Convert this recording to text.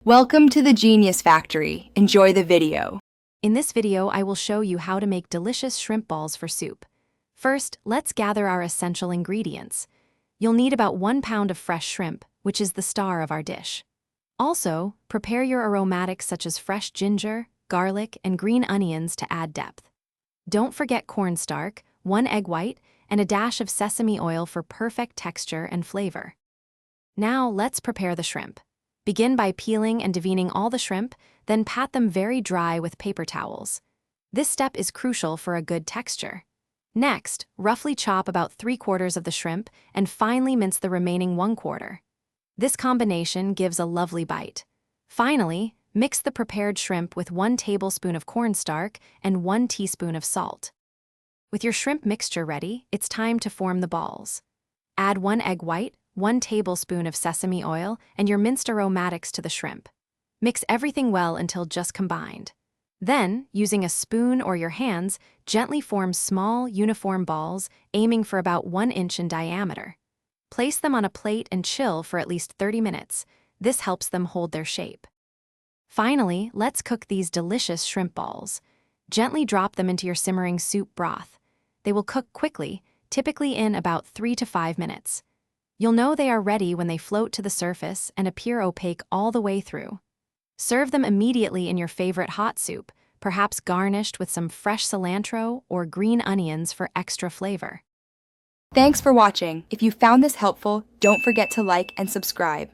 Welcome to the Genius Factory. Enjoy the video. In this video, I will show you how to make delicious shrimp balls for soup. First, let's gather our essential ingredients. You'll need about 1 pound of fresh shrimp, which is the star of our dish. Also, prepare your aromatics such as fresh ginger, garlic, and green onions to add depth. Don't forget cornstarch, 1 egg white, and a dash of sesame oil for perfect texture and flavor. Now, let's prepare the shrimp. Begin by peeling and deveining all the shrimp, then pat them very dry with paper towels. This step is crucial for a good texture. Next, roughly chop about 3/4 of the shrimp and finely mince the remaining 1/4. This combination gives a lovely bite. Finally, mix the prepared shrimp with 1 tablespoon of cornstarch and 1 teaspoon of salt. With your shrimp mixture ready, it's time to form the balls. Add 1 egg white, 1 tablespoon of sesame oil, and your minced aromatics to the shrimp. Mix everything well until just combined. Then, using a spoon or your hands, gently form small, uniform balls, aiming for about 1 inch in diameter. Place them on a plate and chill for at least 30 minutes. This helps them hold their shape. Finally, let's cook these delicious shrimp balls. Gently drop them into your simmering soup broth. They will cook quickly, typically in about 3 to 5 minutes. You'll know they are ready when they float to the surface and appear opaque all the way through. Serve them immediately in your favorite hot soup, perhaps garnished with some fresh cilantro or green onions for extra flavor. Thanks for watching. If you found this helpful, don't forget to like and subscribe.